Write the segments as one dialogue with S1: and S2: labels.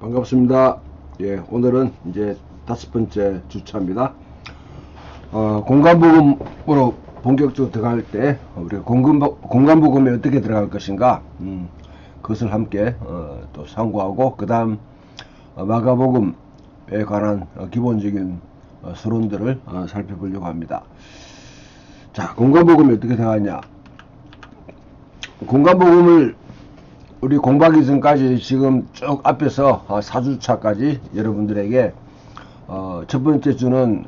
S1: 반갑습니다. 예, 오늘은 이제 5번째 주차입니다. 공간부금으로 본격적으로 들어갈 때 우리가 공간부금에 어떻게 들어갈 것인가, 그것을 함께 또 상고하고, 그 다음 마가복음에 관한 기본적인 서론들을 살펴보려고 합니다. 자, 공간부금이 어떻게 들어가냐. 공간부금을 우리 공부하기 전까지 지금 쭉 앞에서 4주차까지 여러분들에게 첫 번째 주는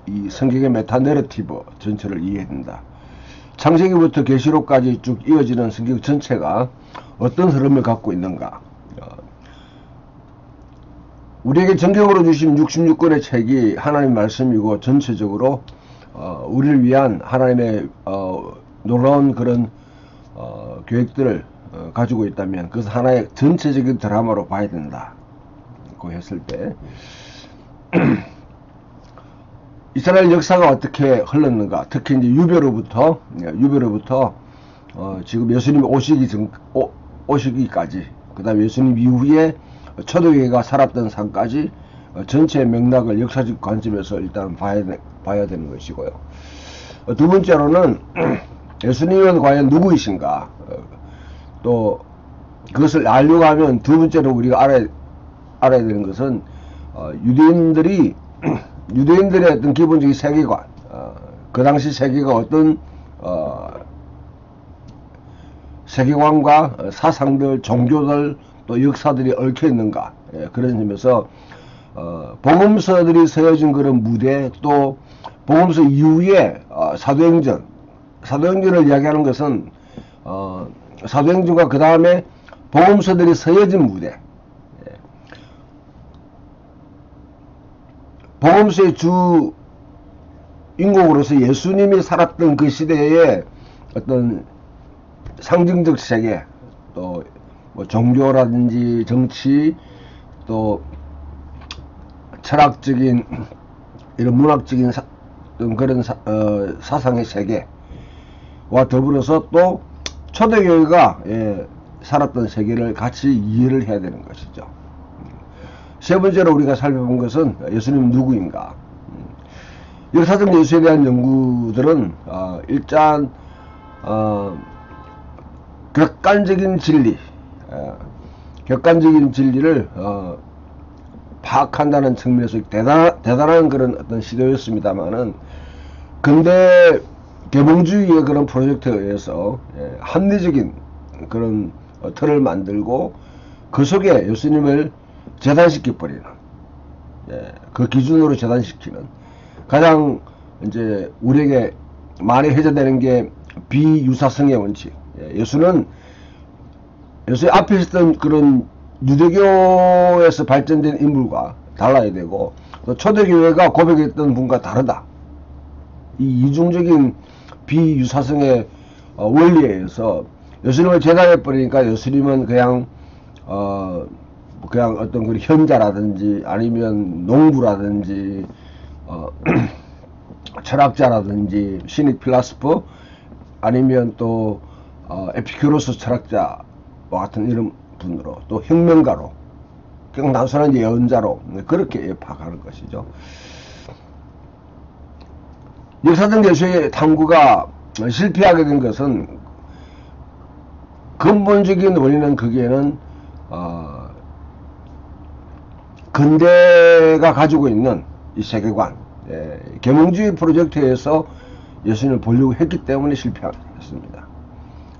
S1: 이 성경의 메타 내러티브 전체를 이해해야 된다. 창세기부터 계시록까지 쭉 이어지는 성경 전체가 어떤 흐름을 갖고 있는가. 우리에게 성경으로 주신 66권의 책이 하나님의 말씀이고, 전체적으로 우리를 위한 하나님의 놀라운 그런 계획들을 가지고 있다면 그것은 하나의 전체적인 드라마로 봐야 된다. 고 했을 때 이스라엘 역사가 어떻게 흘렀는가, 특히 이제 유배로부터 지금 예수님 오시기까지, 그 다음 예수님 이후에 초대교회가 살았던 삶까지 전체 맥락을 역사적 관점에서 일단 봐야 되는 것이고요. 두 번째로는 예수님은 과연 누구이신가, 또 그것을 알려고 하면 두 번째로 우리가 알아야 되는 것은 유대인들의 어떤 기본적인 세계관, 그 당시 세계가 어떤 세계관과 사상들, 종교들, 또 역사들이 얽혀 있는가, 그런 점에서 복음서들이 세워진 그런 무대, 또 복음서 이후에 사도행전을 이야기하는 것은 사도행전과 그 다음에 복음서들이 서여진 무대, 복음서의 주 인공으로서 예수님이 살았던 그 시대의 어떤 상징적 세계, 또 뭐 종교라든지 정치, 또 철학적인 이런 문학적인 그런 사상의 세계와 더불어서 또 초대교회가 살았던 세계를 같이 이해를 해야 되는 것이죠. 세 번째로 우리가 살펴본 것은 예수님 누구인가. 역사적 예수에 대한 연구들은 일단 객관적인 진리를 파악한다는 측면에서 대단한 그런 어떤 시도였습니다만은, 근대 계몽주의의 그런 프로젝트에 의해서 합리적인 그런 틀을 만들고 그 속에 예수님을 재단시켜버리는, 그 기준으로 재단시키는, 가장 이제 우리에게 많이 회자되는 게 비유사성의 원칙. 예수의 앞에 있었던 그런 유대교에서 발전된 인물과 달라야 되고, 또 초대교회가 고백했던 분과 다르다. 이 이중적인 비유사성의 원리에 의해서 예수님을 재단해버리니까 예수님은 그냥 어떤 그 현자라든지, 아니면 농부라든지, 철학자라든지, 시닉 필라스퍼, 아니면 또 에피큐로스 철학자와 같은 이런 분으로, 또 혁명가로, 그냥 단순한 예언자로 그렇게 파악하는 것이죠. 역사적 예수의 탐구가 실패하게 된 것은 근본적인 원인은, 거기에는 근대가 가지고 있는 이 세계관, 계몽주의 프로젝트에서 예수님을 보려고 했기 때문에 실패했습니다.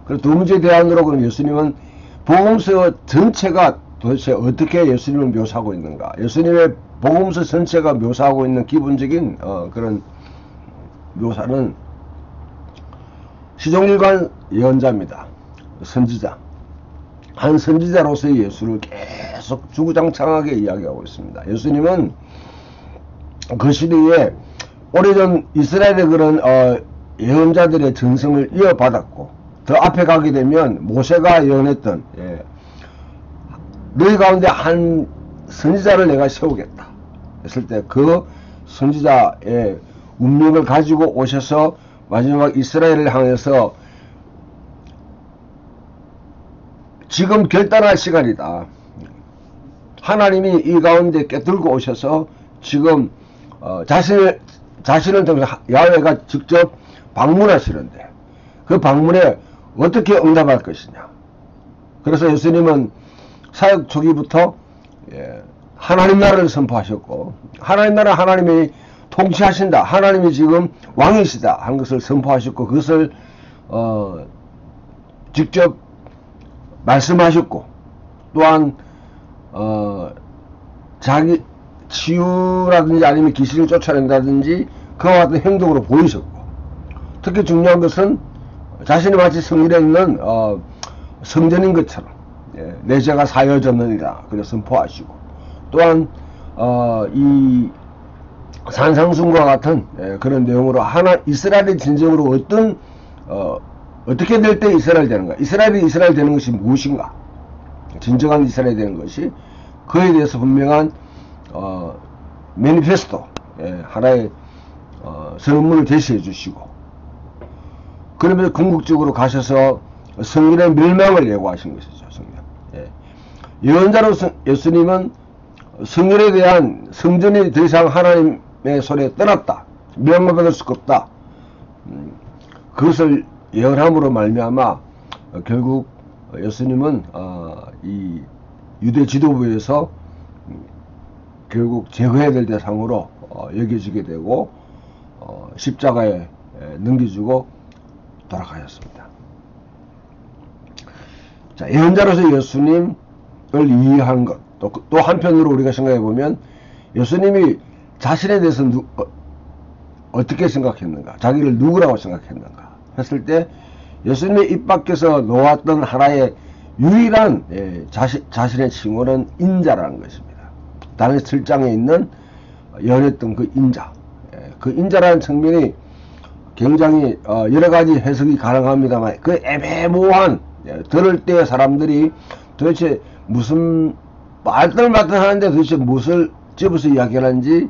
S1: 그리고 두 번째 대안으로 그럼 예수님은 복음서 전체가 도대체 어떻게 예수님을 묘사하고 있는가. 예수님의 복음서 전체가 묘사하고 있는 기본적인 그런 묘사는 시종일관 예언자입니다. 선지자. 한 선지자로서의 예수를 계속 주구장창하게 이야기하고 있습니다. 예수님은 그 시대에 오래전 이스라엘의 그런 예언자들의 전성을 이어받았고, 더 앞에 가게 되면 모세가 예언했던 너희 가운데 한 선지자를 내가 세우겠다 했을 때, 그 선지자의 운명을 가지고 오셔서 마지막 이스라엘을 향해서 지금 결단할 시간이다. 하나님이 이 가운데 꿰뚫고 오셔서 지금 자신을 통해서 야훼가 직접 방문하시는데 그 방문에 어떻게 응답할 것이냐. 그래서 예수님은 사역 초기부터 하나님 나라를 선포하셨고, 하나님 나라 하나님이 통치하신다, 하나님이 지금 왕이시다 하는 것을 선포하셨고, 그것을 직접 말씀하셨고, 또한 자기 치유라든지 아니면 귀신을 쫓아낸다든지 그와 같은 행동으로 보이셨고, 특히 중요한 것은 자신이 마치 성전에 있는 성전인 것처럼 내 죄가 사여졌느니라 그래 선포하시고, 또한 이 산상순과 같은 그런 내용으로 이스라엘이 진정으로 어떻게 될 때 이스라엘 되는가, 이스라엘이 이스라엘 되는 것이 무엇인가, 진정한 이스라엘 되는 것이, 그에 대해서 분명한 매니페스토, 하나의 선언문을 제시해 주시고, 그러면서 궁극적으로 가셔서 성전의 멸망을 예고하신 것이죠. 성전. 예언자로서 예수님은 성전에 대한, 성전이 더 이상 하나님의 손에 떠났다, 멸망받을 수가 없다, 그것을 예언함으로 말미암아 결국 예수님은 이 유대 지도부에서 결국 제거해야 될 대상으로 여겨지게 되고 십자가에 넘겨주고 돌아가셨습니다. 자, 예언자로서 예수님을 이해한 것, 또 한편으로 우리가 생각해 보면 예수님이 자신에 대해서 어떻게 생각했는가, 자기를 누구라고 생각했는가 했을 때 예수님의 입 밖에서 놓았던 하나의 유일한 자신의 칭호는 인자라는 것입니다. 다른 7장에 있는 연했던 그 인자, 그 인자라는 측면이 굉장히 여러 가지 해석이 가능합니다만, 그 애매모호한, 들을 때 사람들이 도대체 무슨 말들 하는데 도대체 무엇을 집어서 이야기하는지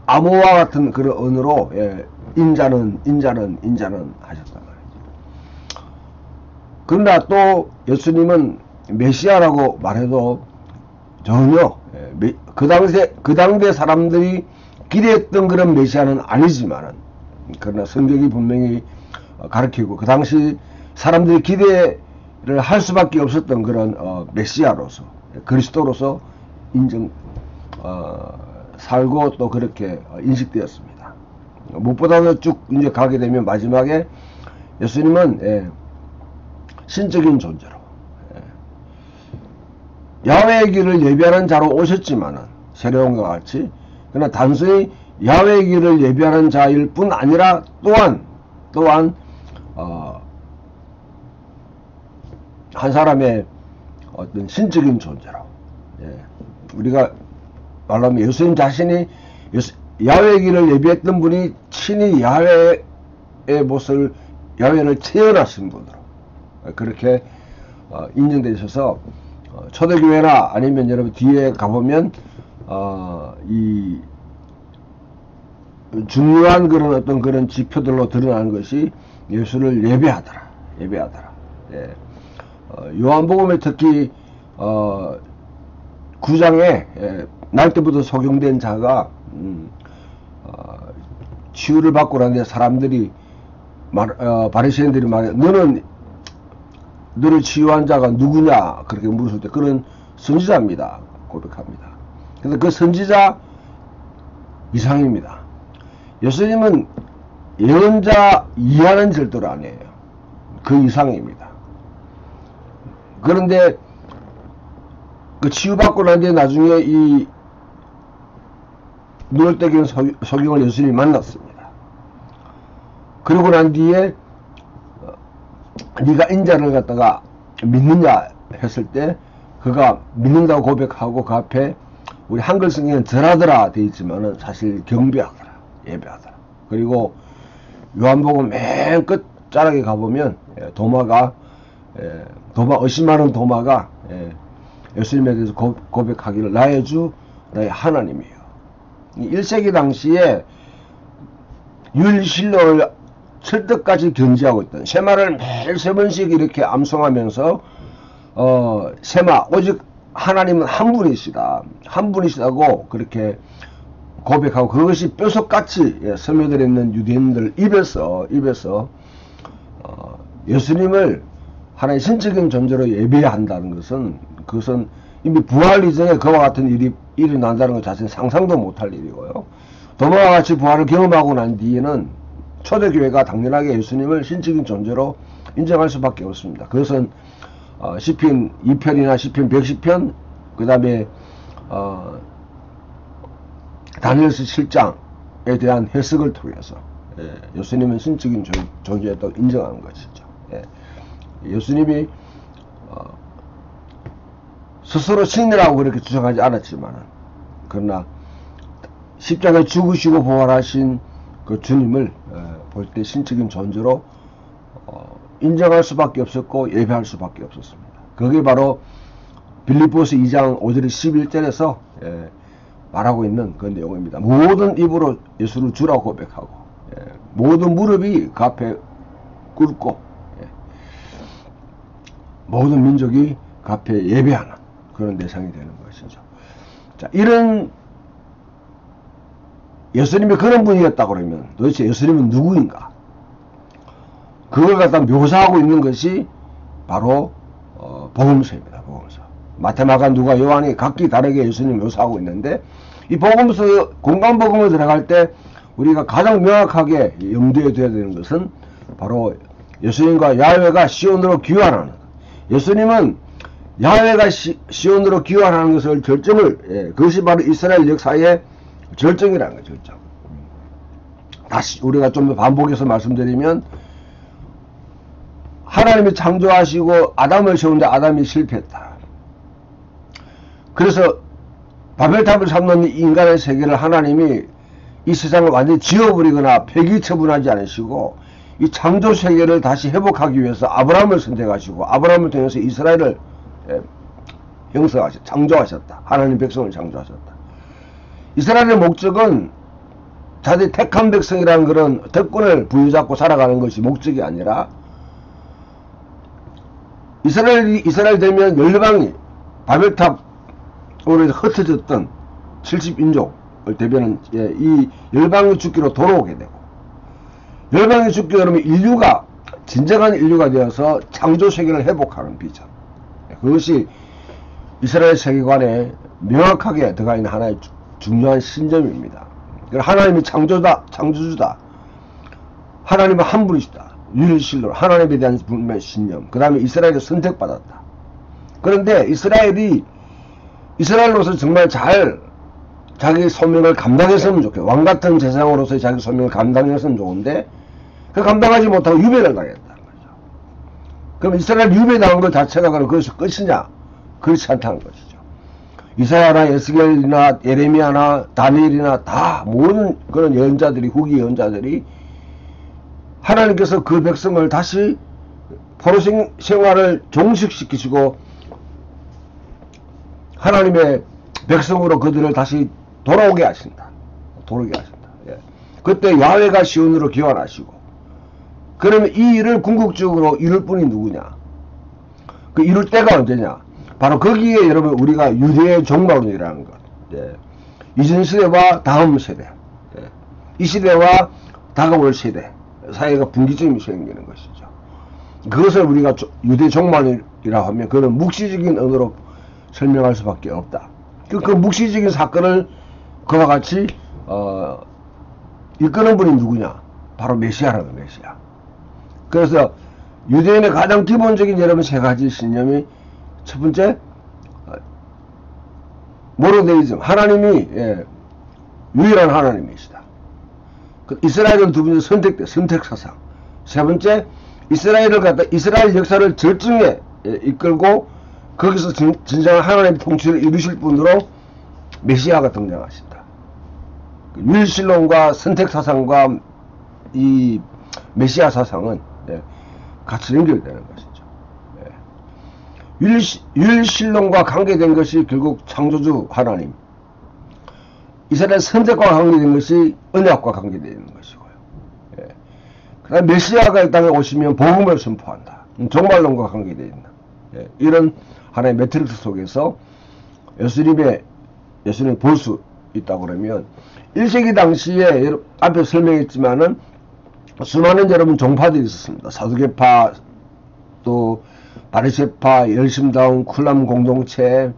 S1: 암호와 같은 그런 언어로 인자는 하셨단 말이죠. 그러나 또 예수님은 메시아라고 말해도 전혀 그 당대 사람들이 기대했던 그런 메시아는 아니지만은, 그러나 성경이 분명히 가르치고 그 당시 사람들이 기대를 할 수밖에 없었던 그런 메시아로서, 그리스도로서 살고 또 그렇게 인식되었습니다. 무엇보다도 쭉 이제 가게 되면 마지막에 예수님은 신적인 존재로, 야훼의 길을 예비하는 자로 오셨지만은, 새로운과 같이, 그러나 단순히 야훼의 길을 예비하는 자일 뿐 아니라 또한 한 사람의 어떤 신적인 존재로, 우리가 말하면 예수님 자신이 야훼의 길을 예비했던 분이 친히 야훼의 모습을, 야훼를 체현하신 분으로 그렇게 인정되셔서 초대교회나 아니면 여러분 뒤에 가보면 이 중요한 그런 어떤 그런 지표들로 드러나는 것이 예수를 예배하더라. 요한복음에 특히 9장에 날 때부터 소경된 자가 치유를 받고 나는데 사람들이 바리새인들이 말해, 너를 치유한 자가 누구냐 그렇게 물었을 때 그는 선지자입니다 고백합니다. 근데 그 선지자 이상입니다. 예수님은 예언자 이하는 절대로 아니에요. 그 이상입니다. 그런데 그 치유받고 난 뒤에 나중에 이 눈을 떼기는 소경을 예수님이 만났습니다. 그러고 난 뒤에 네가 인자를 갖다가 믿느냐 했을 때 그가 믿는다고 고백하고 그 앞에 우리 한글 성경에는 절하더라 되어 있지만은 사실 경배하더라, 예배하더라. 그리고 요한복음 맨 끝자락에 가보면 의심하는 도마가 예수님에 대해서 고백하기를 나의 주 나의 하나님이에요. 1세기 당시에 율실로를 철떡까지 견지하고 있던 쉐마를 매일 3번씩 이렇게 암송하면서 쉐마 오직 하나님은 한 분이시다. 한 분이시다고 그렇게 고백하고 그것이 뼈속같이 스며들어 있는 유대인들 입에서 예수님을 하나의 신적인 존재로 예배해야 한다는 것은 그것은 이미 부활 이전에 그와 같은 일이 일어난다는 것 자체는 상상도 못할 일이고요. 도마와 같이 부활을 경험하고 난 뒤에는 초대교회가 당연하게 예수님을 신적인 존재로 인정할 수밖에 없습니다. 그것은 시편 2편이나 시편 110편 그 다음에 다니엘서 7장에 대한 해석을 통해서 예수님은 신적인 존재였다고 인정하는 것이죠. 예수님이 스스로 신이라고 그렇게 주장하지 않았지만 그러나 십자가에 죽으시고 부활하신 그 주님을 볼 때 신적인 존재로 인정할 수밖에 없었고 예배할 수밖에 없었습니다. 그게 바로 빌립보서 2장 5절 11절에서 말하고 있는 그 내용입니다. 모든 입으로 예수를 주라고 고백하고 모든 무릎이 그 앞에 꿇고 모든 민족이 그 앞에 예배하는 그런 대상이 되는 것이죠. 자, 이런 예수님이 그런 분이었다 그러면 도대체 예수님은 누구인가? 그걸 갖다 묘사하고 있는 것이 바로 복음서입니다. 복음서. 마태, 마가, 누가, 요한이 각기 다르게 예수님을 묘사하고 있는데 이 복음서 공간복음을 들어갈 때 우리가 가장 명확하게 염두에 둬야 되는 것은 바로 예수님과 야훼가 시온으로 귀환하는, 예수님은 야훼가 시온으로 귀환하는 것을 결정을, 그것이 바로 이스라엘 역사의 절정이라는 거죠. 절정. 다시 우리가 좀 더 반복해서 말씀드리면 하나님이 창조하시고 아담을 세우는데 아담이 실패했다. 그래서 바벨탑을 삼는 인간의 세계를 하나님이 이 세상을 완전히 지워버리거나 폐기처분하지 않으시고 이 창조 세계를 다시 회복하기 위해서 아브라함을 선택하시고 아브라함을 통해서 이스라엘을 창조하셨다. 하나님 백성을 창조하셨다. 이스라엘의 목적은 자기 택한 백성이라는 그런 특권을 부여잡고 살아가는 것이 목적이 아니라 이스라엘 되면 열방이 바벨탑으로 흩어졌던 70인족을 대변한 이 열방이 죽기로 돌아오게 되고 열방이 죽게 되면 인류가 진정한 인류가 되어서 창조 세계를 회복하는 비전, 그것이 이스라엘 세계관에 명확하게 들어가 있는 하나의 중요한 신점입니다. 하나님이 창조주다. 하나님은 한 분이시다. 유일신로 하나님에 대한 분명한 신념. 그 다음에 이스라엘이 선택받았다. 그런데 이스라엘로서 정말 잘 자기 소명을 감당했으면 좋겠다. 왕같은 제사장으로서의 자기 소명을 감당했으면 좋은데 그 감당하지 못하고 유배를 당했다는 거죠. 그럼 이스라엘 유배당한 것 자체가 그럼 그것이 끝이냐? 그렇지 않다는 것이죠. 이사야나 에스겔이나 예레미야나 다니엘이나 다 모든 그런 예언자들이, 후기 예언자들이 하나님께서 그 백성을 다시 포로 생활을 종식시키시고 하나님의 백성으로 그들을 다시 돌아오게 하신다. 그때 야훼가 시온으로 귀환하시고, 그러면 이 일을 궁극적으로 이룰 분이 누구냐? 그 이룰 때가 언제냐? 바로 거기에 여러분 우리가 유대의 종말론이라는 것, 이전 시대와 다음 세대, 이 시대와 다가올 세대 사이가 분기점이 생기는 것이죠. 그것을 우리가 유대 종말이라고 하면 그는 묵시적인 언어로 설명할 수밖에 없다. 그 묵시적인 사건을 그와 같이 이끄는 분이 누구냐? 바로 메시아라는 메시아. 그래서 유대인의 가장 기본적인 여러분 세 가지 신념이, 첫 번째 모노데이즘, 하나님이 유일한 하나님이시다. 이스라엘은 두 번째 선택사상. 세 번째 이스라엘을 갖다 이스라엘 역사를 절정에 이끌고 거기서 진정한 하나님의 통치를 이루실 분으로 메시아가 등장하신다. 유일신론과 선택사상과 이 메시아 사상은 같이 연결되는 것이죠. 유일신론과 관계된 것이 결국 창조주 하나님, 이스라엘 선택과 관계된 것이 언약과 관계되어 있는 것이고요. 그 다음 메시아가 이 땅에 오시면 복음을 선포한다. 종말론과 관계되어 있는 이런 하나의 매트릭스 속에서 예수님이 볼 수 있다고 그러면 1세기 당시에 앞에 설명했지만은 수많은 여러분 종파들이 있었습니다. 사두개파, 또 바리새파, 열심다운 쿨람 공동체,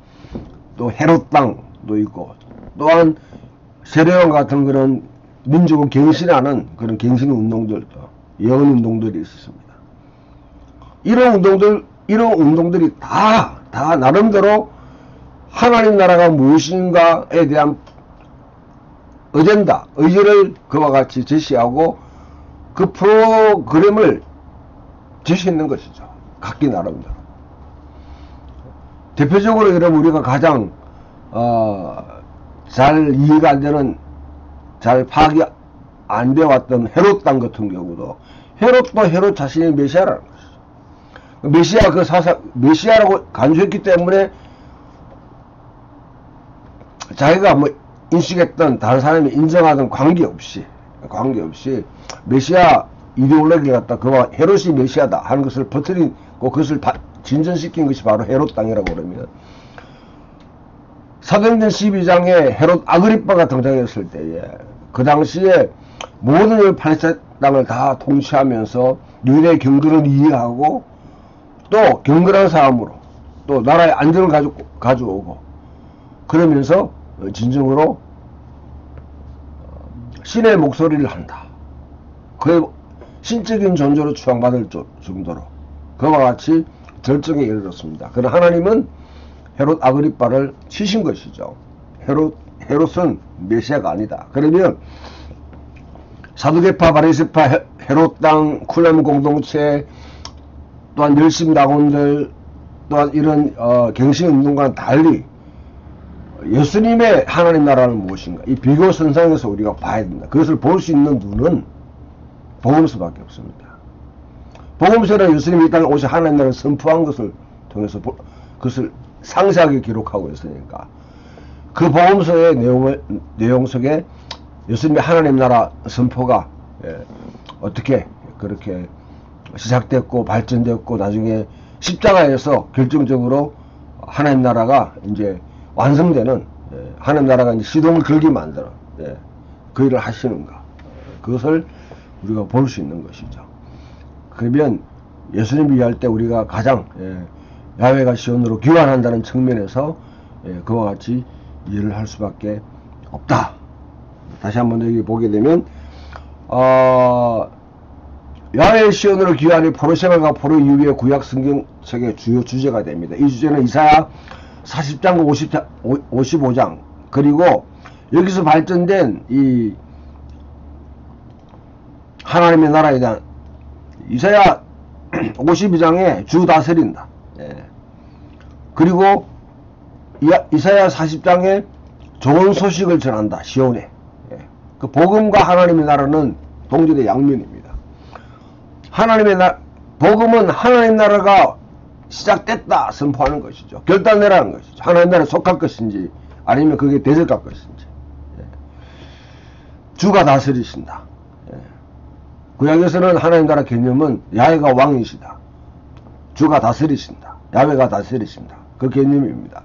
S1: 또 헤롯당도 있고, 또한 세례요한 같은 그런 민족을 갱신하는 그런 갱신 운동들도, 예언 운동들이 있었습니다. 이런 운동들이 다 나름대로 하나님 나라가 무엇인가에 대한 어젠다, 의지를 그와 같이 제시하고 그 프로그램을 제시했는 것이죠. 각기 나름대로. 대표적으로 여러분 우리가 가장 잘 이해가 안 되는, 잘 파악이 안 되어 왔던 헤롯당 같은 경우도 헤롯도 헤롯 자신이 메시아라는 것이죠. 메시아라고 간주했기 때문에 자기가 뭐 인식했던 다른 사람이 인정하던 관계없이 메시아 이데올로기를 갖다 그와 헤롯이 메시아다 하는 것을 퍼뜨리고 그것을 진전시킨 것이 바로 헤롯당이라고 그러면, 사도행전 12장에 헤롯 아그리빠가 등장했을 때에 그 당시에 모든 팔레스타인 땅을 다 통치하면서 유대의 경건을 이해하고 또 경건한 삶으로 또 나라의 안정을 가져오고 그러면서 진정으로 신의 목소리를 한다. 그의 신적인 존재로 추앙받을 정도로 그와 같이 절정에 이르렀습니다. 그러나 하나님은 헤롯 아그리빠를 치신 것이죠. 헤롯은 메시아가 아니다. 그러면 사두개파, 바리새파, 헤롯당, 쿨람 공동체, 또한 열심당원들, 또한 이런 갱신운동과는 달리 예수님의 하나님 나라는 무엇인가, 이 비교선상에서 우리가 봐야 됩니다. 그것을 볼 수 있는 눈은 복음서밖에 없습니다. 복음서는 예수님이 이 땅에 오셔 하나님 나라를 선포한 것을 통해서 그것을 상세하게 기록하고 있으니까 그 복음서의 내용 속에 예수님의 하나님 나라 선포가 어떻게 그렇게 시작됐고 발전됐고 나중에 십자가에서 결정적으로 하나님 나라가 이제 완성되는, 하나님 나라가 이제 시동을 걸게 만드는 그 일을 하시는가, 그것을 우리가 볼 수 있는 것이죠. 그러면 예수님을 위할 때 우리가 가장 야훼가 시온으로 귀환한다는 측면에서 그와 같이 일을 할 수밖에 없다. 다시 한번 여기 보게 되면 야훼 시온으로 귀환이 포로 생활과 포로 이후의 구약 성경책의 주요 주제가 됩니다. 이 주제는 이사야 40장과 55장 그리고 여기서 발전된 이 하나님의 나라에 대한 이사야 52장에 주 다스린다. 그리고 이사야 40장에 좋은 소식을 전한다. 시온에. 그 복음과 하나님의 나라는 동질의 양면입니다. 복음은 하나님 나라가 시작됐다 선포하는 것이죠. 결단내라는 것이죠. 하나님 나라에 속할 것인지 아니면 그게 대적할 것인지. 주가 다스리신다. 구약에서는 하나님 나라 개념은 야훼가 왕이시다. 주가 다스리신다. 야훼가 다스리신다. 그 개념입니다.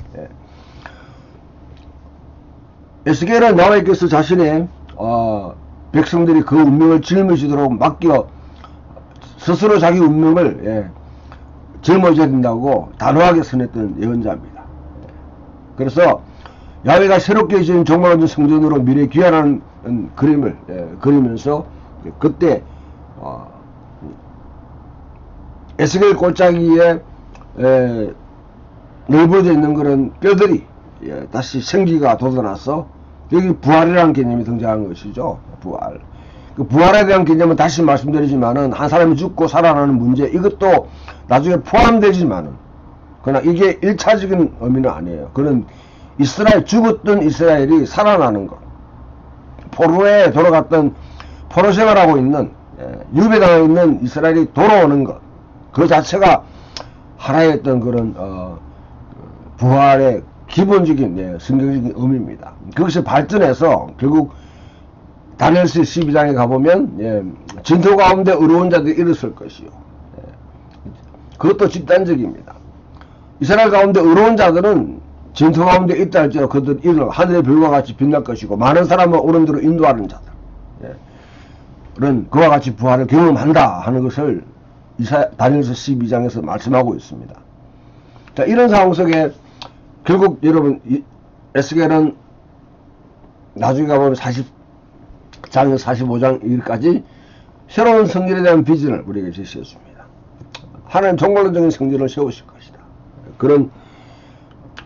S1: 에스겔은 야훼께서 자신의 백성들이 그 운명을 짊어지도록 맡겨 스스로 자기 운명을 짊어져야 된다고 단호하게 선했던 예언자입니다. 그래서 야훼가 새롭게 지은 종말없는 성전으로 미래 귀환하는 그림을 그리면서 그때 에스겔 골짜기에 넓어져 있는 그런 뼈들이 다시 생기가 돋아나서 여기 부활이라는 개념이 등장한 것이죠. 부활. 그 부활에 대한 개념은 다시 말씀드리지만은 한 사람이 죽고 살아나는 문제 이것도 나중에 포함되지만은 그러나 이게 1차적인 의미는 아니에요. 그는 죽었던 이스라엘이 살아나는 것, 포로에 돌아갔던 포로 생활하고 있는 유배당하고 있는 이스라엘이 돌아오는 것, 그 자체가 하나의 어떤 그런 부활의 기본적인 성경적인 의미입니다. 그것이 발전해서 결국 다니엘서 12장에 가보면 진토 가운데 의로운 자들이 일었을 것이요. 그것도 집단적입니다. 이스라엘 가운데 의로운 자들은 진토 가운데 있다 할지라도 그들 이름은 하늘의 별과 같이 빛날 것이고 많은 사람을 옳은 대로 인도하는 자들, 는 그와 같이 부활을 경험한다 하는 것을 다니엘서 12장에서 말씀하고 있습니다. 자, 이런 상황 속에 결국 여러분 에스겔은 나중에 가보면 40장에서 45장 일까지 새로운 성전에 대한 비전을 우리에게 제시했습니다. 하나님 종말론적인 성전을 세우실 것이다. 그런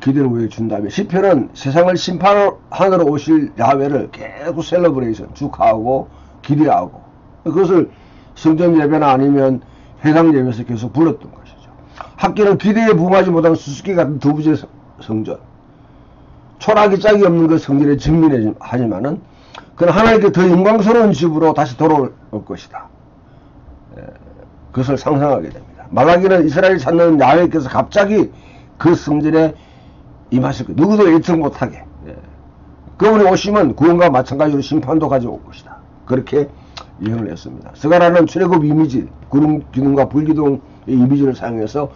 S1: 기대를 우리에게 준 다음에 시편은 세상을 심판하러 오실 야훼를 계속 셀러브레이션, 축하하고 기대하고 그것을 성전 예배나 아니면 회당 예배에서 계속 불렀던 것이죠. 학교는 기대에 부응하지 못한 수수께 같은 두부제 성전, 초라하기 짝이 없는 그 성전에 증민하지만은 그는 하나님께 더 영광스러운 집으로 다시 돌아올 것이다. 그것을 상상하게 됩니다. 말라기는 이스라엘 찾는 야훼께서 갑자기 그 성전에 임하실 것, 누구도 예측 못하게. 그분이 오시면 구원과 마찬가지로 심판도 가져올 것이다. 그렇게 예언을 했습니다. 스가랴는 출애굽 이미지, 구름 기둥과 불기둥의 이미지를 사용해서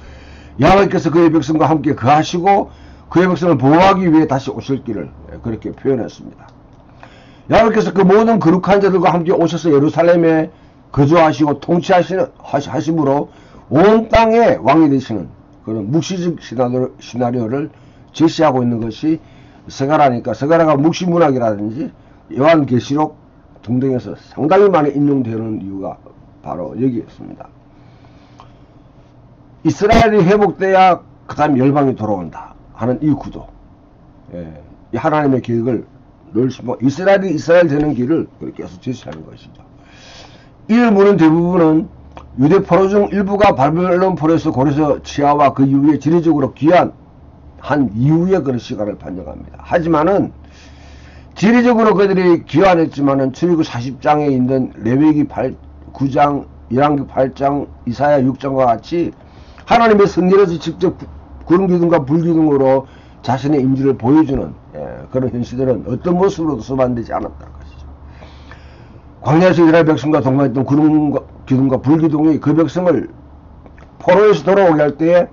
S1: 야훼께서 그의 백성과 함께 거하시고 그의 백성을 보호하기 위해 다시 오실 길을 그렇게 표현했습니다. 야훼께서 그 모든 거룩한 자들과 함께 오셔서 예루살렘에 거주하시고 통치하심으로 온 땅의 왕이 되시는 그런 묵시적 시나리오를 제시하고 있는 것이 스가랴니까 스가랴가 묵시문학이라든지 요한계시록 등등에서 상당히 많이 인용되는 이유가 바로 여기에 있습니다. 이스라엘이 회복돼야 그 다음 열방이 돌아온다 하는 이 구도, 이 하나님의 계획을 늘 이스라엘이 이스라엘 되는 길을 계속 제시하는 것이죠. 이를 무는 대부분은 유대 포로 중 일부가 바벨론 포로에서 고려서 치하와 그 이후에 지리적으로 귀환한 이후에 그런 시간을 반영합니다. 하지만은 지리적으로 그들이 귀환했지만은 출애굽 40장에 있는 레위기 9장, 열왕기 8장, 이사야 6장과 같이 하나님의 성전에서 직접 구름 기둥과 불 기둥으로 자신의 임지를 보여주는 그런 현실들은 어떤 모습으로도 수반되지 않았다는 것이죠. 광야에서 이스라엘 백성과 동반했던 구름 기둥과 불 기둥이 그 백성을 포로에서 돌아오게 할 때에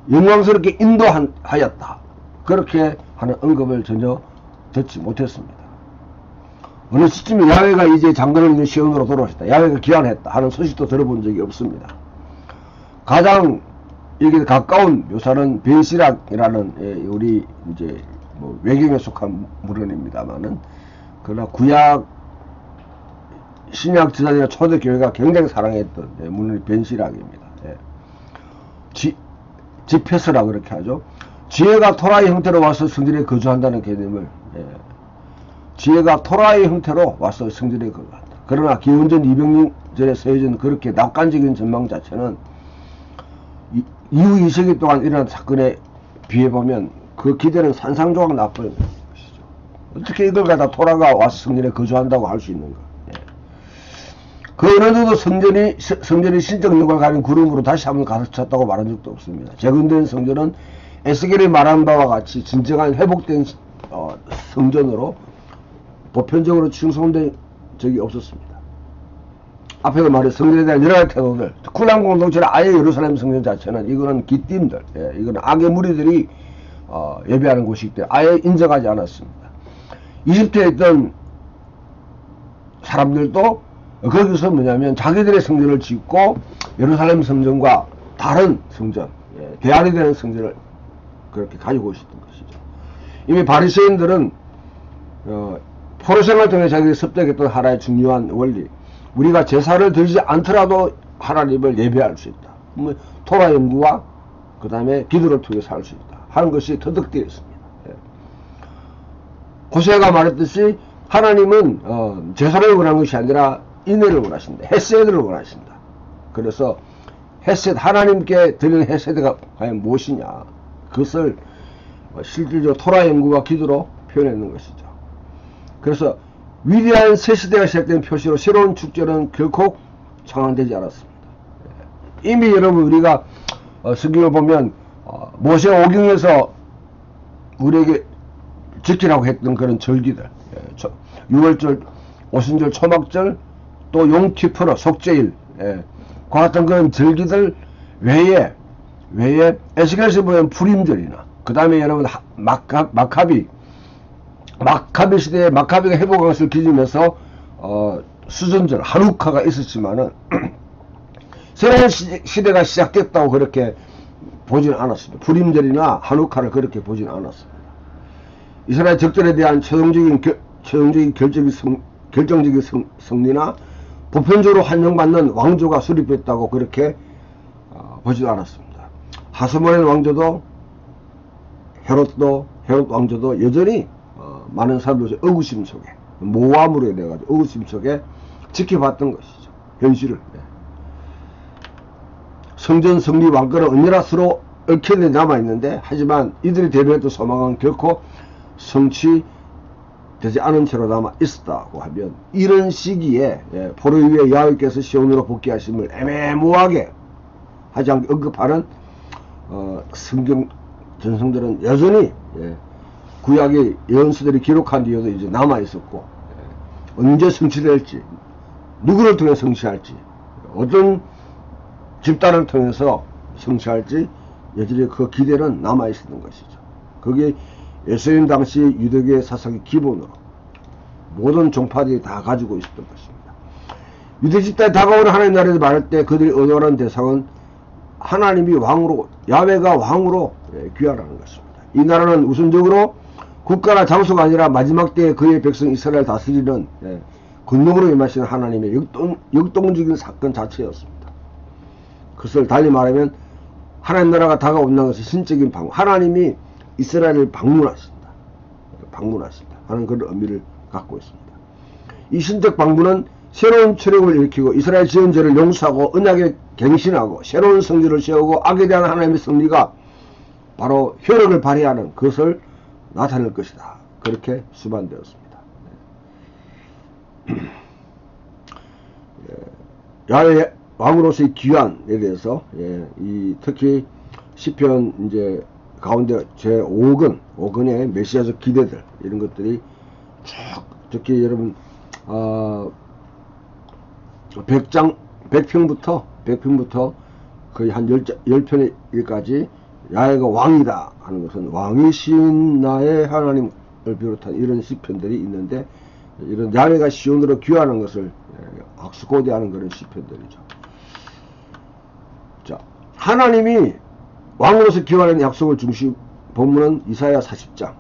S1: 영광스럽게 인도하였다. 그렇게 하는 언급을 전혀 듣지 못했습니다. 어느 시점에 야훼가 이제 장건을 있는 시온으로 돌아오셨다, 야훼가 귀환했다 하는 소식도 들어본 적이 없습니다. 가장 여기 가까운 묘사는 벤시락이라는 우리 이제 뭐 외경에 속한 물건입니다만은 그러나 구약 신약 지사들과 초대교회가 굉장히 사랑했던 물건이 벤시락입니다. 지페스라 그렇게 하죠. 지혜가 토라의 형태로 와서 성전에 거주한다는 개념을, 지혜가 토라의 형태로 와서 성전에 거주한다. 그러나 기원전 200년 전에 세워진 그렇게 낙관적인 전망 자체는 이후 2세기 동안 일어난 사건에 비해 보면 그 기대는 산상조각 나버리는 것이죠. 어떻게 이걸 갖다 토라가 와서 성전에 거주한다고 할 수 있는가. 그 어느 정도 성전이 신적 역할을 가진 구름으로 다시 한번 가득 찼다고 말한 적도 없습니다. 재건된 성전은 에스겔이 말한 바와 같이 진정한 회복된 성전으로 보편적으로 칭송된 적이 없었습니다. 앞에도 말해 성전에 대한 여러 가지 태도들, 쿨란 공동체는 아예 예루살렘 성전 자체는 이거는 기띔들, 이거는 악의 무리들이 예배하는 곳이기 때문에 아예 인정하지 않았습니다. 이집트에 있던 사람들도 거기서 뭐냐면 자기들의 성전을 짓고 예루살렘 성전과 다른 성전, 대안이 되는 성전을 그렇게 가지고 있었던 것이죠. 이미 바리새인들은 포로 생활 통해 자기들이 습득했던 하나의 중요한 원리, 우리가 제사를 드리지 않더라도 하나님을 예배할 수 있다. 토라 연구와 그 다음에 기도를 통해서 할 수 있다 하는 것이 터득되어 있습니다. 호세아가 말했듯이 하나님은 제사를 원하는 것이 아니라 인애를 원하신다. 헤세드를 원하신다. 그래서 헤세드, 하나님께 드리는 헤세드가 과연 무엇이냐, 그것을 실질적으로 토라 연구와 기도로 표현했는 것이죠. 그래서 위대한 새 시대가 시작된 표시로 새로운 축제는 결코 창안되지 않았습니다. 이미 여러분 우리가 성경을 보면 모세가 오경에서 우리에게 지키라고 했던 그런 절기들, 6월절, 오순절, 초막절, 또 용키프로, 속죄일, 그 같은 그런 절기들 외에 에스겔에서 보면 불임절이나 그 다음에 여러분 마카비 시대에 마카비가 회복한 것을 기준해서 수전절 하누카가 있었지만은 새로운 시대가 시작됐다고 그렇게 보지는 않았습니다. purim절이나 하누카를 그렇게 보지는 않았습니다. 이스라엘 적절에 대한 최종적인 결정적인 승리나 보편적으로 환영받는 왕조가 수립했다고 그렇게 보지도 않았습니다. 하스모네 왕조도 헤롯 왕조도 여전히 많은 사람들이 의구심 속에 모함으로 인해가지고 의구심 속에 지켜봤던 것이죠. 현실을. 성전 성리 왕권은 언제나 서로 얽혀내 남아있는데, 하지만 이들이 대변했던 소망은 결코 성취되지 않은 채로 남아있었다고 하면, 이런 시기에 포로 위에 야훼께서 시온으로 복귀하심을 애매모호하게 하지 않게 언급하는 성경 전성들은 여전히 구약의 예언서들이 기록한 뒤에도 이제 남아있었고, 언제 성취될지, 누구를 통해 성취할지, 어떤 집단을 통해서 성취할지 여전히 그 기대는 남아있었던 것이죠. 그게 예수님 당시 유대교의 사상의 기본으로 모든 종파들이 다 가지고 있었던 것입니다. 유대 집단에 다가오는 하나님 나라를 말할 때 그들이 의도하는 대상은 하나님이 왕으로, 야훼가 왕으로 귀하라는 것입니다. 이 나라는 우선적으로 국가나 장소가 아니라 마지막 때에 그의 백성 이스라엘 다스리는 권능으로 임하시는 하나님의 역동적인 사건 자체였습니다. 그것을 달리 말하면 하나님 나라가 다가온다는 것은 신적인 방문, 하나님이 이스라엘을 방문하신다 하는 그런 의미를 갖고 있습니다. 이 신적 방문은 새로운 출애굽을 일으키고 이스라엘 지은 죄를 용서하고 언약에 갱신하고 새로운 성전을 세우고 악에 대한 하나님의 승리가 바로 효력을 발휘하는 그것을 나타낼 것이다. 그렇게 수반되었습니다. 야훼 왕으로서의 귀환에 대해서 특히 시편 이제 가운데 제5권의 메시아적 기대들, 이런 것들이 쭉, 특히 여러분 100평부터 거의 한 10편까지 야훼가 왕이다 하는 것은 왕이신 나의 하나님을 비롯한 이런 시편들이 있는데, 이런 야훼가 시온으로 귀환하는 것을 학수고대하는 그런 시편들이죠. 자, 하나님이 왕으로서 귀환하는 약속을 중심 본문은 이사야 40장.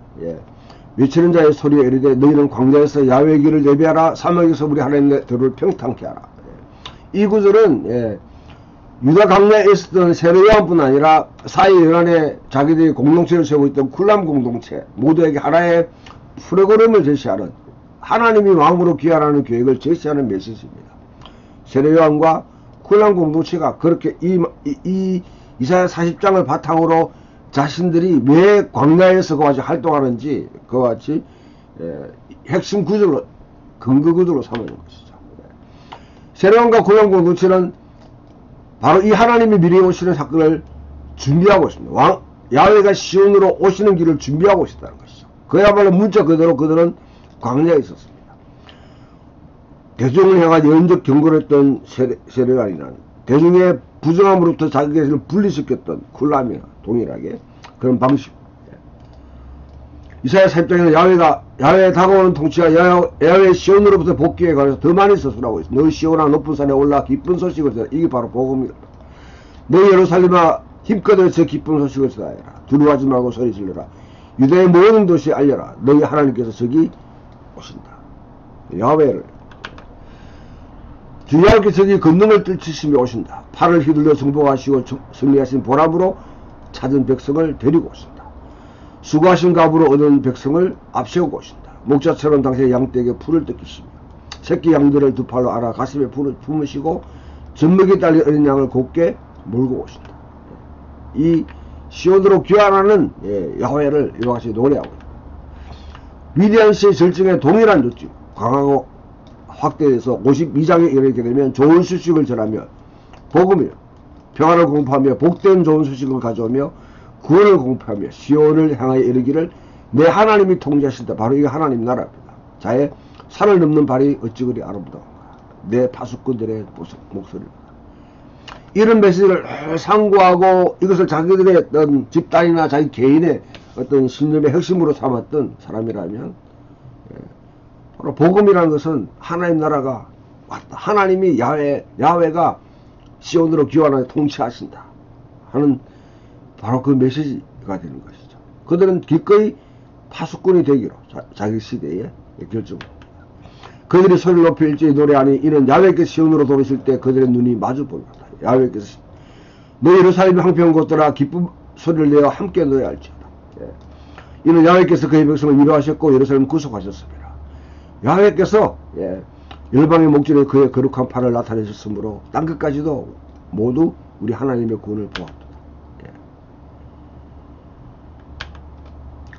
S1: 외치는 자의 소리에 이르되 너희는 광야에서 야훼의 길을 예비하라, 사막에서 우리 하나님의 들을 평탄케 하라. 이 구절은 유다 광야에 있었던 세례요한뿐 아니라 사이 연안에 자기들이 공동체를 세우고 있던 쿨람 공동체 모두에게 하나의 프로그램을 제시하는, 하나님이 왕으로 귀환하는 계획을 제시하는 메시지입니다. 세례요한과 쿨람 공동체가 그렇게 이 이사야 40장을 바탕으로 자신들이 왜 광야에서 그같이 활동하는지 그와 같이 핵심 구조로, 근거 구조로 삼는 것이죠. 세례요한과 쿨람 공동체는 바로 이 하나님이 미리 오시는 사건을 준비하고 있습니다. 야훼가 시온으로 오시는 길을 준비하고 있었다는 것이죠. 그야말로 문자 그대로 그들은 광야에 있었습니다. 대중을 향한 예언적 경고를 했던 세례요한이나 대중의 부정함으로부터 자기 자신을 분리시켰던 쿨람이나 동일하게 그런 방식. 이사야 40장에는 야훼에 다가오는 통치가 야훼 시온으로부터 복귀에 관해서 더 많이 서술하고 있습니다. 너희 시온아 높은 산에 올라 기쁜 소식을 전하라. 이게 바로 복음이다. 너희 예루살렘아 힘껏 외쳐 기쁜 소식을 전하라. 두려워하지 말고 소리 질러라. 유대의 모든 도시에 알려라. 너희 하나님께서 저기 오신다. 야훼를 주야께 저기 권능을 떨치시며 오신다. 팔을 휘둘러 승복하시고 승리하신 보람으로 찾은 백성을 데리고 오신다. 수고하신 값으로 얻은 백성을 앞세우고 오신다. 목자처럼 당신의 양떼에게 풀을 뜯기시며 새끼 양들을 두 팔로 알아 가슴에 풀을 품으시고 젖먹이 딸린 어린 양을 곱게 몰고 오신다. 이 시온으로 귀환하는 야훼를 이와 같이 노래하고 있다. 위대한 시의 절정에 동일한 조직, 강하고 확대해서 52장에 이르게 되면 좋은 소식을 전하며 복음이요 평안을 공포하며 복된 좋은 소식을 가져오며 구원을 공포하며 시온을 향하여 이르기를 내 하나님이 통치하신다. 바로 이게 하나님 나라입니다. 자의 산을 넘는 발이 어찌 그리 아름다운가. 내 파수꾼들의 목소리입니다. 이런 메시지를 상고하고 이것을 자기들의 어떤 집단이나 자기 개인의 어떤 신념의 핵심으로 삼았던 사람이라면, 바로 복음이라는 것은 하나님 나라가 왔다. 하나님이 야훼가 시온으로 귀환하여 통치하신다 하는 바로 그 메시지가 되는 것이죠. 그들은 기꺼이 파수꾼이 되기로 자기 시대에 결정합니다. 그들이 소리를 높여 일제히 노래하니 이는 야훼께서 시온으로 돌으실 때 그들의 눈이 마주 보는다. 야훼께서 너 예루살렘 황폐한 곳들아 기쁨 소리를 내어 함께 노래할지어다. 이는 야훼께서 그의 백성을 위로하셨고 예루살렘을 구속하셨습니다. 야훼께서 열방의 목전에 그의 거룩한 팔을 나타내셨으므로 땅끝까지도 모두 우리 하나님의 구원을 보았다.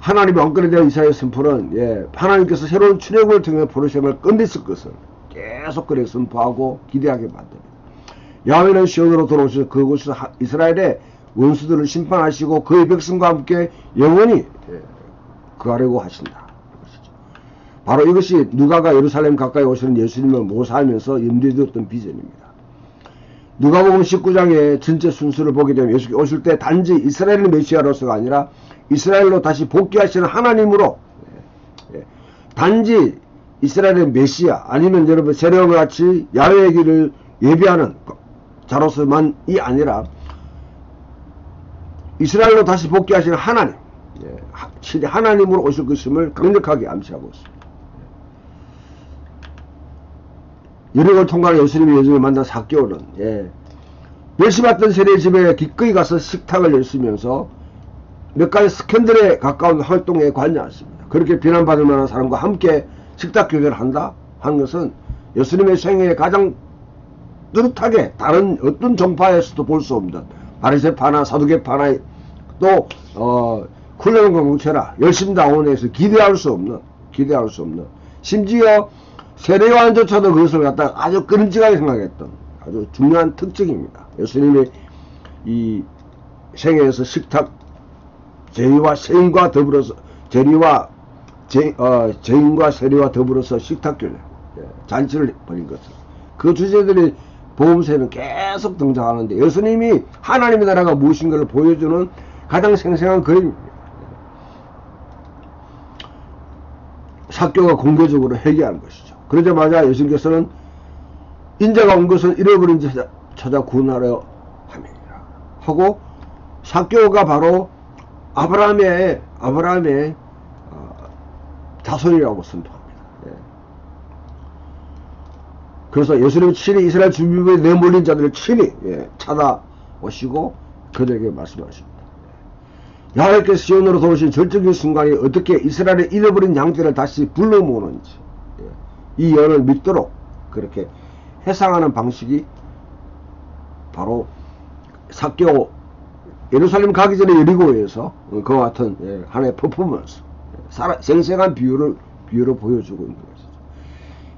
S1: 하나님의 왕권에 대한 이사야의 선포는 하나님께서 새로운 출애굽을 통해 보르셈을 끝냈을 것을 계속 그래 선포하고 기대하게 만듭니다. 야훼는 시온으로 돌아오셔서 그곳에서 이스라엘의 원수들을 심판하시고 그의 백성과 함께 영원히 거하려고 하신다. 바로 이것이 누가가 예루살렘 가까이 오시는 예수님을 모사하면서 염두에 두었던 비전입니다. 누가복음 19장의 전체 순서를 보게 되면 예수님이 오실 때 단지 이스라엘의 메시아로서가 아니라 이스라엘로 다시 복귀하시는 하나님으로, 단지 이스라엘의 메시아 아니면 여러분 세례원과 같이 야훼의 길을 예비하는 자로서만이 아니라 이스라엘로 다시 복귀하시는 하나님, 하나님으로 오실 것임을 강력하게 암시하고 있습니다. 여력을 통과하는 예수님의 여정을 만난 삭개오는 멸시받던 세례의 집에 기꺼이 가서 식탁을 열시면서 몇 가지 스캔들에 가까운 활동에 관여했습니다. 그렇게 비난받을 만한 사람과 함께 식탁 교제를 한다 하는 것은 예수님의 생애에 가장 뚜렷하게 다른 어떤 종파에서도 볼 수 없는 바리새파나 사두개파나 또 훈련과 공체라 열심당원에서 기대할 수 없는 심지어 세례요한조차도 그것을 갖다가 아주 끈질하게 생각했던 아주 중요한 특징입니다. 예수님의 이 생애에서 식탁 제의와 세인과 더불어서 제인과 세례와 더불어서 식탁교회 잔치를 벌인 것은 그 주제들이 복음서에는 계속 등장하는데 예수님이 하나님의 나라가 무엇인가를 보여주는 가장 생생한 그림입니다. 삭개오가 공개적으로 회개하는 것이죠. 그러자마자 예수님께서는 인자가 온 것은 잃어버린 자 찾아 구원하려 함이니라 하고 삭개오가 바로 아브라함의 자손이라고 선포합니다. 그래서 예수님이 친히 이스라엘 주민부에 내몰린 자들을 친히 찾아오시고 그들에게 말씀하십니다. 야훼께서 시온으로 돌아오신 절정적인 순간이 어떻게 이스라엘의 잃어버린 양떼를 다시 불러 모으는지 이 예언을 믿도록 그렇게 해상하는 방식이 바로 삭개오 예루살렘 가기 전에 여리고에서 그와 같은 하나의 퍼포먼스 생생한 비유로 보여주고 있는 것이죠.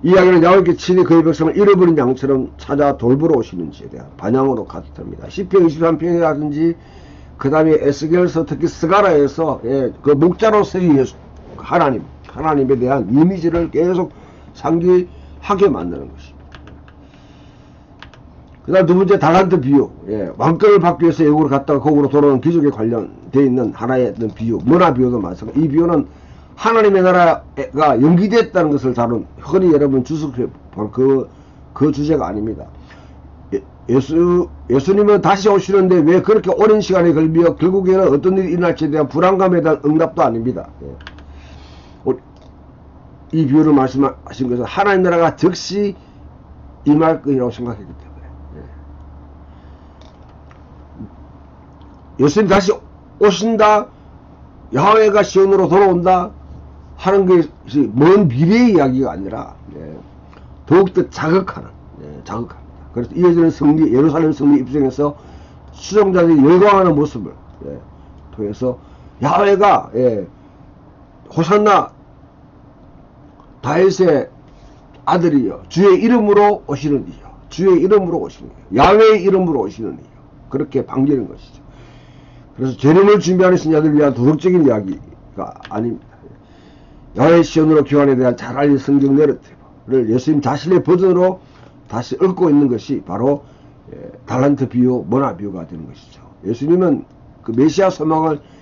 S1: 이 이야기는 야훼께 친히 그의 백성을 잃어버린 양처럼 찾아 돌보러 오시는지에 대한 반향으로 가득합니다. 시편 23편이라든지 그 다음에 에스겔서 특히 스가라에서 그 목자로서의 하나님에 대한 이미지를 계속 상기하게 만드는 것입니다. 그 다음 두 번째 달란트 비유, 왕권을 받기 위해서 외국으로 갔다가 거꾸로 돌아오는 기적에 관련되어 있는 하나의 어떤 비유, 문화 비유도 마찬가지. 이 비유는 하나님의 나라가 연기됐다는 것을 다룬 흔히 여러분 주석해 볼 그 주제가 아닙니다. 예수님은 다시 오시는데 왜 그렇게 오랜 시간이 걸리며 결국에는 어떤 일이 일어날지에 대한 불안감에 대한 응답도 아닙니다. 이 비유를 말씀하신 것은 하나님 나라가 즉시 임할 것이라고 생각했기 때문에 예수님 다시 오신다, 야훼가 시온으로 돌아온다 하는 것이 먼 미래의 이야기가 아니라 더욱더 자극합니다. 그래서 이어지는 승리, 예루살렘 승리 입성에서 수종자들이 열광하는 모습을 통해서 야훼가 호산나 다윗의 아들이여 주의 이름으로 오시는 이여 주의 이름으로 오시는 이여 야훼의 이름으로 오시는 이여 그렇게 반기는 것이죠. 그래서 재림을 준비하는 신자들을 위한 도덕적인 이야기가 아닙니다. 야훼 시온으로 귀환에 대한 잘 알린 성경 내러티브를 예수님 자신의 버전으로 다시 읊고 있는 것이 바로 달란트 비유, 문화 비유가 되는 것이죠. 예수님은 그 메시아 소망을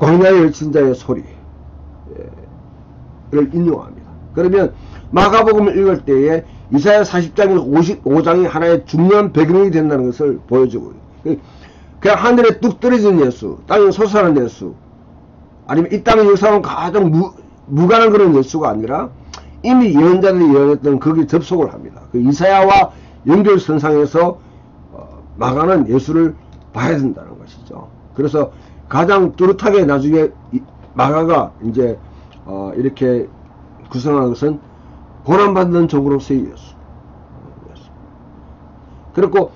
S1: 광야에 외친 자의 소리를 인용합니다. 그러면 마가복음을 읽을 때에 이사야 40장에서 55장이 하나의 중요한 배경이 된다는 것을 보여주고, 그냥 하늘에 뚝 떨어진 예수, 땅에 솟아난 예수, 아니면 이 땅의 역사는 가장 무관한 그런 예수가 아니라 이미 예언자들이 예언했던 거기에 접속을 합니다. 그 이사야와 연결선상에서 마가는 예수를 봐야 된다는 것이죠. 그래서 가장 뚜렷하게 나중에 마가가 이제 이렇게 구성한 것은 고난받는 종으로서의 예수. 그리고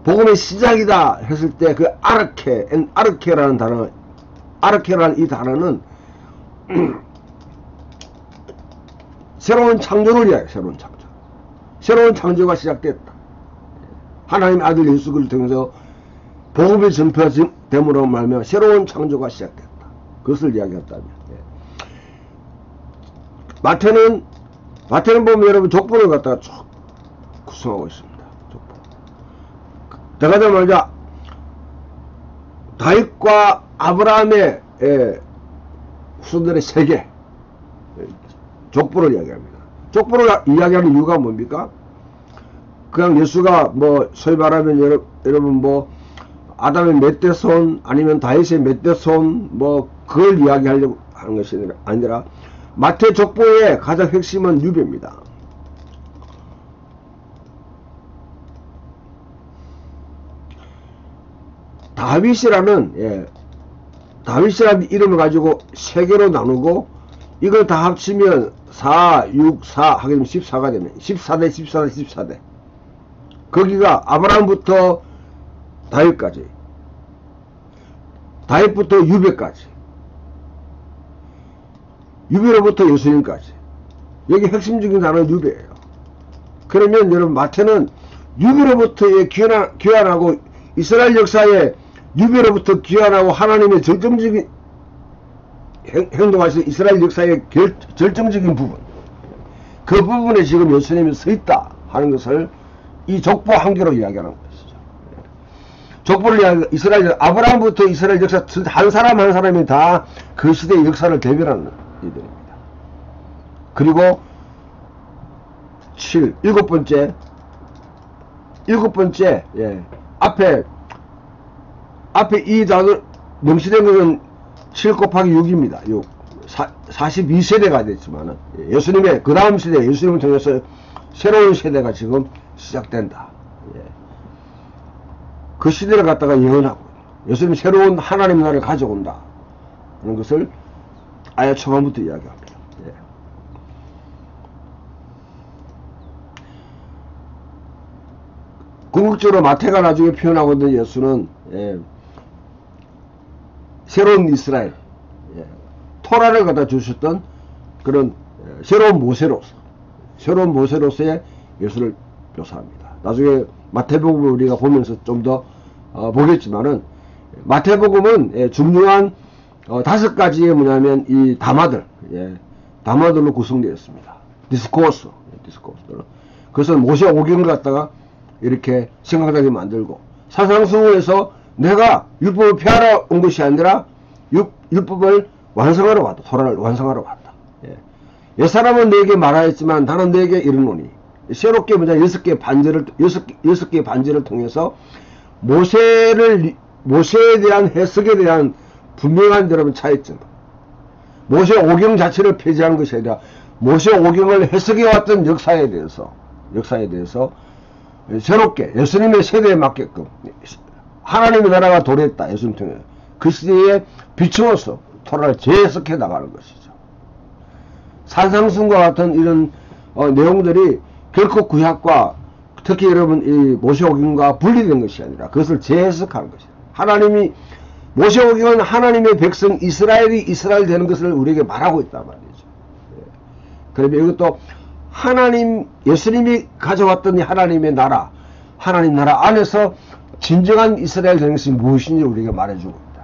S1: 복음의 시작이다 했을 때 그 아르케라는 단어, 아르케라는 이 단어는 새로운 창조를 이야기해요. 새로운 창조. 새로운 창조가 시작됐다. 하나님의 아들 예수 그리스도를 통해서 복음이 전파됨으로 말하며 새로운 창조가 시작됐다. 그것을 이야기했다면. 마태는 보면 여러분 족보를 갖다가 쭉 구성하고 있습니다. 족보. 들어가자마자 다윗과 아브라함의 후손들의 세계 족보를 이야기합니다. 족보를 이야기하는 이유가 뭡니까? 그냥 예수가 뭐 소위 말하면 여러분 뭐 아담의 몇 대 손 아니면 다윗의 몇 대 손 뭐 그걸 이야기하려고 하는 것이 아니라 마태 족보의 가장 핵심은 유배입니다. 다윗이라는 이름을 가지고 세 개로 나누고 이걸 다 합치면 4, 6, 4 하게 되면 14가 되면 14대 거기가 아브라함부터 다윗까지, 다윗부터 유배까지, 유배로부터 예수님까지. 여기 핵심적인 단어는 유배예요. 그러면 여러분 마태는 유배로부터 귀환하고 이스라엘 역사에 유배로부터 귀환하고 하나님의 절정적인 행동하신 이스라엘 역사의 절정적인 부분, 그 부분에 지금 예수님이 서 있다 하는 것을 이 족보 한 개로 이야기하는 것이죠. 족보를 이스라엘, 아브라함부터 이스라엘 역사 한 사람 한 사람이 다 그 시대의 역사를 대변하는 이들입니다. 그리고 일곱 번째 앞에 이 단어 명시된 것은 7 곱하기 6입니다. 6. 42세대가 됐지만은 예수님의 그 다음 세대, 예수님을 통해서 새로운 세대가 지금 시작된다. 그 시대를 갖다가 예언하고 예수님이 새로운 하나님 나라를 가져온다 하는 것을 아예 초반부터 이야기합니다. 궁극적으로 마태가 나중에 표현하고 있는 예수는 새로운 이스라엘, 토라를 갖다 주셨던 그런 새로운 모세로서의 예수를 묘사합니다. 나중에 마태복음을 우리가 보면서 좀 더 보겠지만은 마태복음은 중요한 5가지의 뭐냐면 이 담화들로 구성되어 있습니다. 디스코스. 그것은 모세 오경을 갖다가 이렇게 생각나게 만들고, 사상수에서 내가 율법을 폐하러 온 것이 아니라 율법을 완성하러 왔다. 토라를 완성하러 왔다. 옛사람은 너에게 말하였지만 나는 너에게 이르노니. 새롭게 뭐냐 6개의 반절을 통해서 모세에 대한 해석에 대한 분명한 여러분 차이점. 모세 오경 자체를 폐지한 것이 아니라 모세 오경을 해석해 왔던 역사에 대해서 새롭게 예수님의 세대에 맞게끔 하나님의 나라가 도래했다. 예수님 통해 그 시대에 비추어서 토라를 재해석해 나가는 것이죠. 산상순과 같은 이런 내용들이 결코 구약과 특히 여러분 이 모세오경과 분리된 것이 아니라 그것을 재해석하는 것이다. 하나님이 모세오경은 하나님의 백성 이스라엘이 이스라엘 되는 것을 우리에게 말하고 있단 말이죠. 그러면 이것도 예수님이 가져왔던 하나님의 나라, 하나님 나라 안에서 진정한 이스라엘 되는 것이 무엇인지 우리에게 말해주고 있다.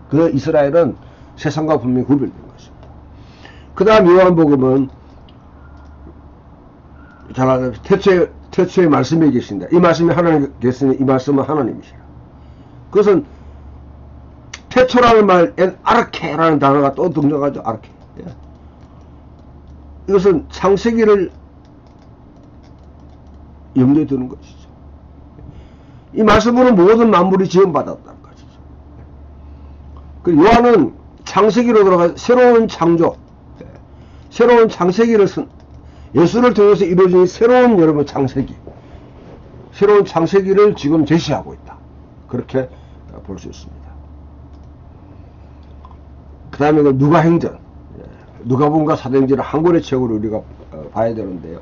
S1: 그 이스라엘은 세상과 분명히 구별된 것입니다. 그 다음 요한복음은 잘 아는 태초의 말씀이 계신다. 이 말씀이 하나님 계시니 이 말씀은 하나님이시라. 그것은 태초라는 말, 아르케라는 단어가 또 등장하죠. 아르케. 예. 이것은 창세기를 염두에 두는 것이죠. 이 말씀으로 모든 만물이 지음받았다는 것이죠. 그 요한은 창세기로 들어가 새로운 창조, 새로운 창세기를 예수를 통해서 이루어진 새로운 여러분 창세기, 새로운 창세기를 지금 제시하고 있다. 그렇게 볼 수 있습니다. 그 다음에 누가행전, 누가복음과 사도행전을 한 권의 책으로 우리가 봐야 되는데요.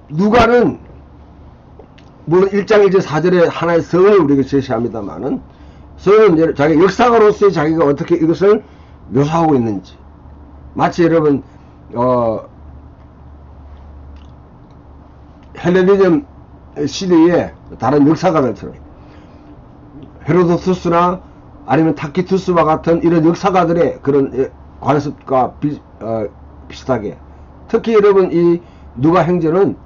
S1: 누가는 물론 1장 1절 4절에 하나의 성을 우리가 제시합니다만은, 성은 자기 역사가로서의 자기가 어떻게 이것을 묘사하고 있는지, 마치 여러분 헬레니즘 시대의 다른 역사가들처럼 헤로도투스나 아니면 타키투스와 같은 이런 역사가들의 그런 관습과 비슷하게, 특히 여러분 이 누가행전은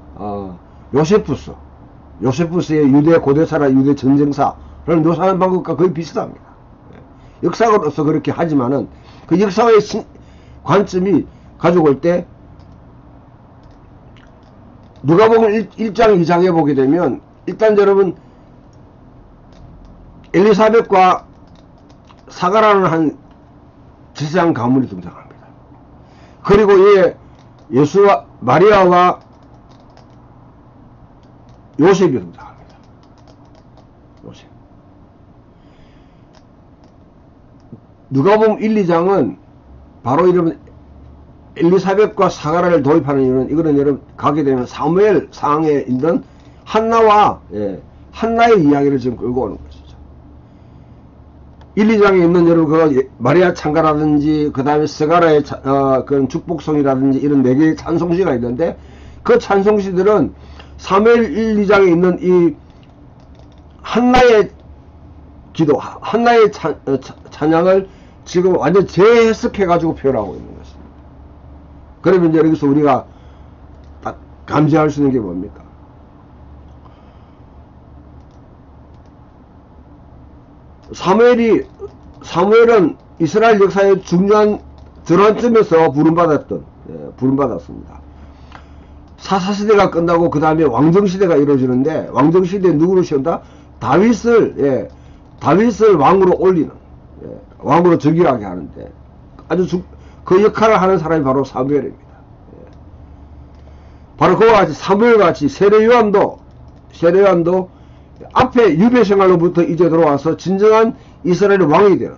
S1: 요세푸스의 유대 고대사나 유대 전쟁사를 묘사하는 방법과 거의 비슷합니다. 역사가로서 그렇게 하지만은 그 역사의 관점이 가지고 올 때 누가복음 1장 2장에 보게 되면 일단 여러분 엘리사벳과 사가라는 한 지세한 가문이 등장합니다. 그리고 예수와 마리아와 요셉이 등장합니다. 요셉. 누가복음 1, 2장은 바로 이런 엘리사벳과 사가라를 도입하는 이유는, 이거는 여러분 가게 되면 사무엘 상에 있는 한나와 한나의 이야기를 지금 끌고 오는 것이죠. 1, 2장에 있는 여러분 그 마리아 창가라든지 그 다음에 스가라의 그런 축복송이라든지 이런 4개의 찬송시가 있는데, 그 찬송시들은 사무엘 1, 2장에 있는 이 한나의 기도, 한나의 찬양을 지금 완전 재해석해 가지고 표현하고 있는 것입니다. 그러면 이제 여기서 우리가 딱 감지할 수 있는 게 뭡니까? 사무엘은 이스라엘 역사의 중요한 전환점에서 부름받았습니다. 사사시대가 끝나고 그 다음에 왕정시대가 이루어지는데, 왕정시대에 누구를 세운다? 다윗을 왕으로 올리는, 왕으로 즉위하게 하는데 아주 그 역할을 하는 사람이 바로 사무엘입니다. 바로 그와 같이 사무엘과 같이 세례요한도 앞에 유배 생활로부터 이제 들어와서 진정한 이스라엘의 왕이 되는,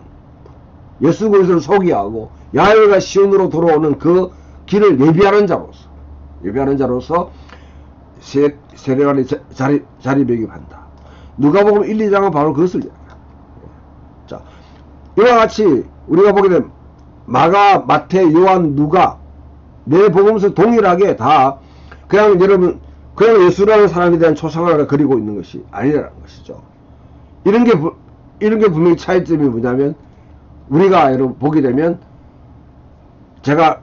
S1: 예수 그리스도를 소개하고 야훼가 시온으로 돌아오는 그 길을 예비하는 자로서 세례요한이 자리매김한다. 누가복음 1, 2장은 바로 그것을 얘기합니다. 자, 이와 같이 우리가 보게 되면 마가, 마태, 요한, 누가 네 복음서 동일하게 다 그냥 여러분 그냥 예수라는 사람에 대한 초상화를 그리고 있는 것이 아니라는 것이죠. 이런 게 분명히 차이점이 뭐냐면, 우리가 여러분 보게 되면, 제가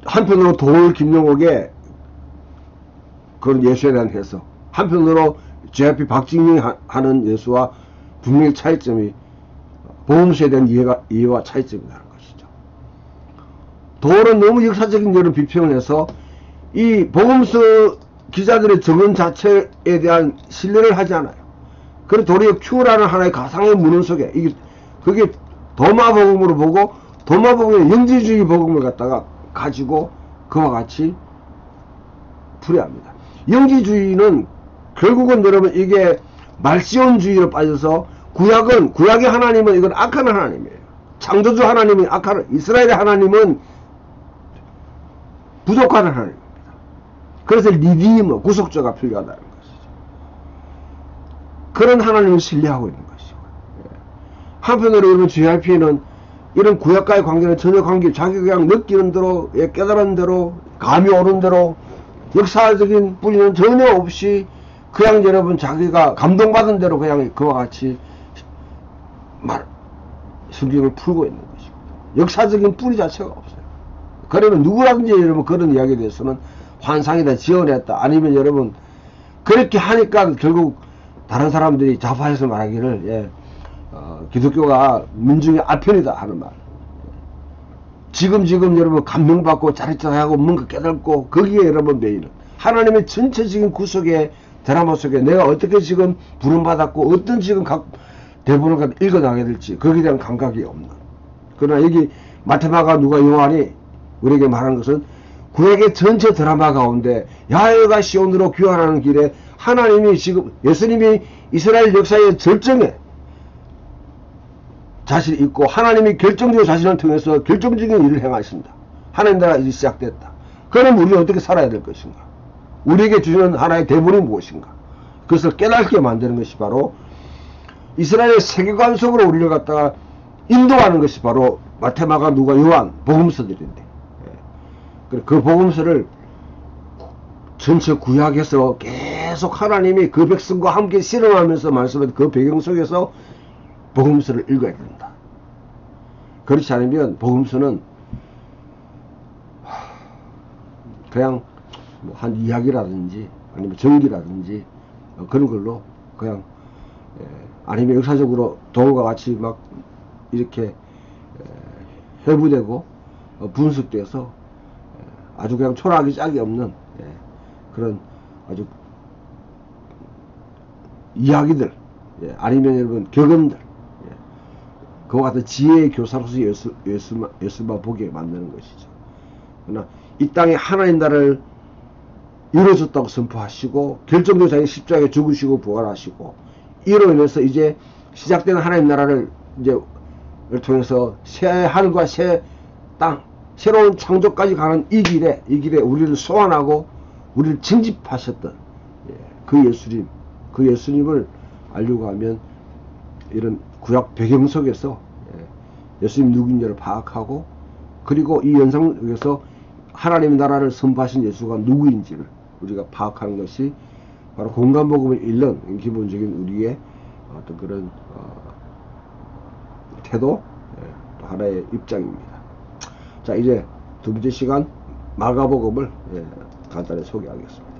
S1: 한편으로 도울 김영옥의 그런 예수에 대한 해석, 한편으로 JYP 박진영이 하는 예수와 분명히 차이점이, 복음서에 대한 이해와 차이점이라는 것이죠. 도울은 너무 역사적인 이런 비평을 해서 이 복음서 기자들의 증언 자체에 대한 신뢰를 하지 않아요. 그리고 도리어 큐라는 하나의 가상의 문헌 속에 그게 도마복음으로 보고, 도마복음의 영지주의 복음을 갖다가 가지고 그와 같이 풀이합니다. 영지주의는 결국은 여러분 이게 말시온주의로 빠져서, 구약의 하나님은 이건 악한 하나님이에요. 창조주 하나님은 악한, 이스라엘의 하나님은 부족한 하나님. 그래서 리디머, 구속자가 필요하다는 것이죠. 그런 하나님을 신뢰하고 있는 것이고, 한편으로 여러분 JYP는 이런 구약과의 관계는 전혀 자기가 그냥 느끼는 대로, 깨달은 대로, 감이 오는 대로, 역사적인 뿌리는 전혀 없이 그냥 여러분 자기가 감동받은 대로 그냥 그와 같이 성경을 풀고 있는 것이고, 역사적인 뿌리 자체가 없어요. 그러면 누구라든지 여러분 그런 이야기에 대해서는 환상이다, 지어냈다, 아니면 여러분 그렇게 하니까 결국 다른 사람들이 자파해서 말하기를 기독교가 민중의 아편이다 하는 말. 지금 여러분 감명받고 짜릿짜릿하고 뭔가 깨닫고 거기에 여러분 매일은 하나님의 전체적인 구속의 드라마 속에 내가 어떻게 지금 부름받았고 어떤 지금 각 대본을 읽어나가야 될지 거기에 대한 감각이 없는. 그러나 여기 마테마가 누가 요한이 우리에게 말하는 것은 구약의 전체 드라마 가운데 야훼가 시온으로 귀환하는 길에 하나님이 지금 예수님이 이스라엘 역사의 절정에 자신이 있고 하나님이 결정적으로 자신을 통해서 결정적인 일을 행하십니다. 하나님 나라 일이 시작됐다. 그럼 우리는 어떻게 살아야 될 것인가? 우리에게 주시는 하나의 대본이 무엇인가? 그것을 깨닫게 만드는 것이 바로 이스라엘의 세계관 속으로 우리를 갖다가 인도하는 것이 바로 마테마가 누가 요한 복음서들인데, 그 복음서를 전체 구약에서 계속 하나님이 그 백성과 함께 실험하면서 말씀한 그 배경 속에서 복음서를 읽어야 된다. 그렇지 않으면 복음서는 그냥 뭐 한 이야기라든지 아니면 전기라든지 그런 걸로 그냥 아니면 역사적으로 도구가 같이 막 이렇게 회부되고 분석돼서 아주 그냥 초라하기 짝이 없는 그런 아주 이야기들, 아니면 여러분 경험들, 그와 같은 지혜의 교사로서 예수만 보게 만드는 것이죠. 그러나 이 땅에 하나님 나라를 이루어졌다고 선포하시고 결정적으로 자기 십자가에 죽으시고 부활하시고 이로 인해서 이제 시작된 하나님 나라를 이제 통해서 새 하늘과 새 땅, 새로운 창조까지 가는 이 길에 우리를 소환하고 우리를 징집하셨던 그 예수님을 알려고 하면 이런 구약 배경 속에서 예수님 누구인지를 파악하고 그리고 이 연상 속에서 하나님의 나라를 선포하신 예수가 누구인지를 우리가 파악하는 것이 바로 공간복음을 읽는 기본적인 우리의 어떤 그런 태도, 또 하나의 입장입니다. 자, 이제 두 번째 시간 마가복음을 간단히 소개하겠습니다.